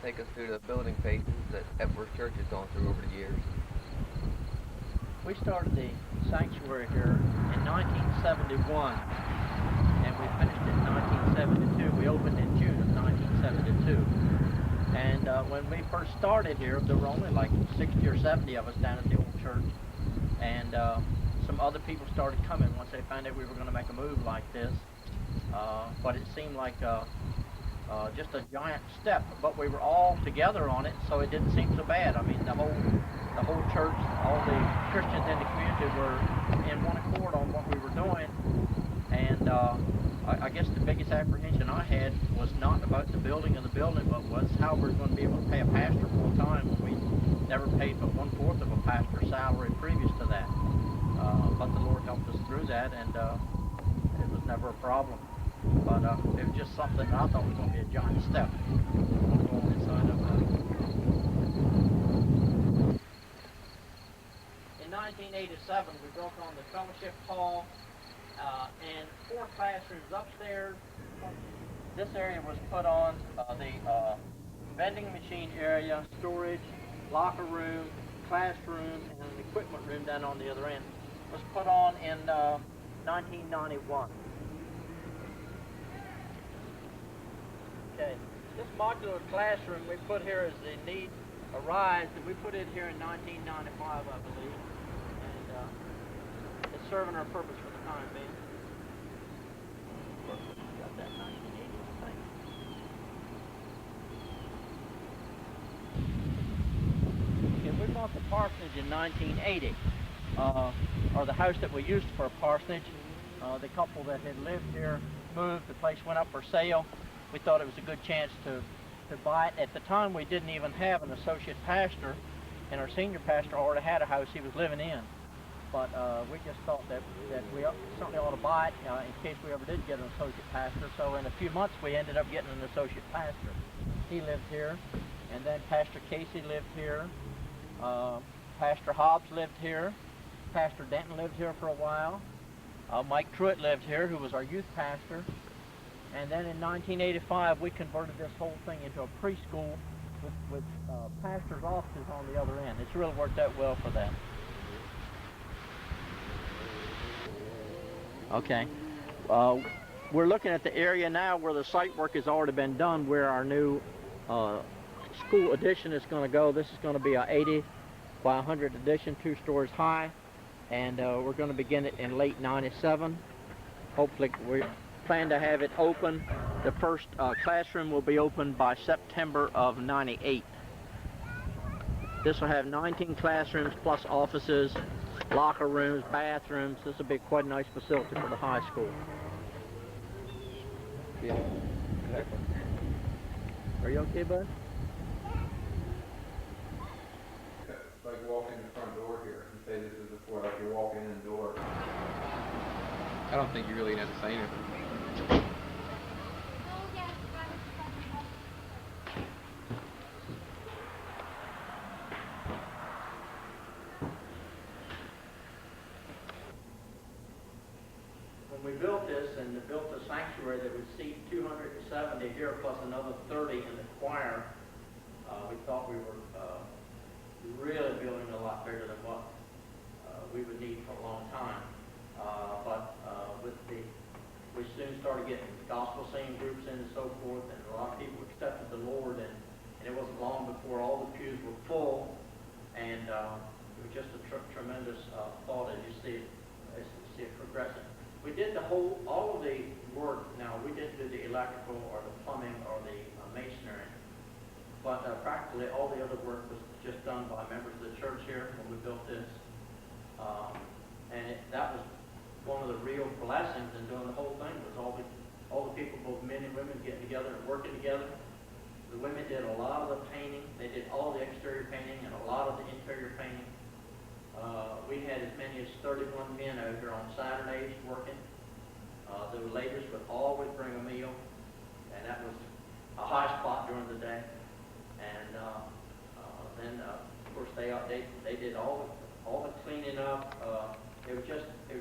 to take us through the building phases that Epworth Church has gone through over the years. We started the sanctuary here in 1971, and we finished in 1972. We opened in June of 1972. And when we first started here, there were only like 60 or 70 of us down at the old church. And some other people started coming once they found out we were going to make a move like this. But it seemed like just a giant step. But we were all together on it, so it didn't seem so bad. I mean, the whole church, all the Christians in the community were in one accord on what we were doing. And I guess the biggest apprehension I had was not about the building of the building, but was how we're going to be able to pay a pastor full time when we never paid but 1/4 of a pastor's salary previous to that. But the Lord helped us through that, and it was never a problem. But it was just something I thought was going to be a giant step. In 1987, we built on the fellowship hall and 4 classrooms upstairs. This area was put on the vending machine area, storage, locker room, classroom, and an equipment room down on the other end. It was put on in 1991. Okay, this modular classroom we put here as the need arise, and we put it here in 1995, I believe, and it's serving our purpose for the time being. Got that 1980, I think. Okay, we bought the parsonage in 1980, or the house that we used for a parsonage. The couple that had lived here moved, the place went up for sale. We thought it was a good chance to buy it. At the time, we didn't even have an associate pastor, and our senior pastor already had a house he was living in. But we just thought that we certainly ought to buy it in case we ever did get an associate pastor. So in a few months, we ended up getting an associate pastor. He lived here, and then Pastor Casey lived here. Pastor Hobbs lived here. Pastor Denton lived here for a while. Mike Truitt lived here, who was our youth pastor. And then in 1985, we converted this whole thing into a preschool with pastors' offices on the other end. It's really worked out well for that. Okay. We're looking at the area now where the site work has already been done, where our new school addition is going to go. This is going to be a 80 by 100 addition, 2 stories high, and we're going to begin it in late '97. Hopefully, we plan to have it open. The first classroom will be open by September of '98. This will have 19 classrooms plus offices, locker rooms, bathrooms. This will be quite a nice facility for the high school. Yeah. Are you okay, bud? It's like walking in the front door here. You say this is before, like you're walking in the door. I don't think you really have to say anything. When we built this and built a sanctuary that would seat 270 here plus another 30 in the choir, we thought we were really building a lot bigger than what we would need for a long time. But we soon started getting gospel singing groups in and so forth, and a lot of people accepted the Lord, and it wasn't long before all the pews were full, and it was just a tremendous thought as you see it progressing. We did all of the work. Now, we didn't do the electrical or the plumbing or the masonry, but practically all the other work was just done by members of the church here when we built this. And that was one of the real blessings in doing the whole thing, was all the people, both men and women, getting together and working together. The women did a lot of the painting. They did all the exterior painting and a lot of the interior painting. We had as many as 31 men out here on Saturdays working. The ladies would always bring a meal, and that was a high spot during the day. And then, of course, they did all the cleaning up. It was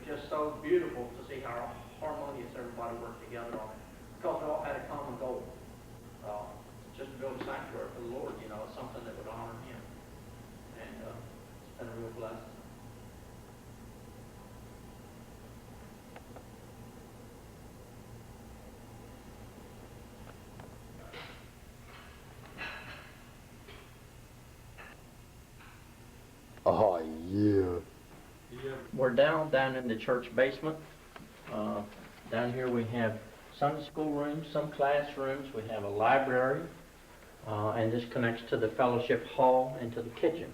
just so beautiful to see how harmonious everybody worked together on it, because we all had a common goal, just to build a sanctuary for the Lord. something that would honor him. And it's been a real blessing. Oh, yeah. We're down in the church basement. Down here we have Sunday school rooms, some classrooms, we have a library, and this connects to the fellowship hall and to the kitchen.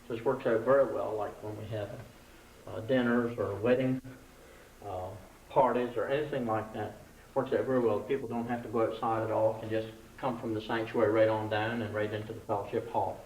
So this works out very well, like when we have dinners or wedding parties or anything like that. Works out very well. People don't have to go outside at all, can just come from the sanctuary right on down and right into the fellowship hall.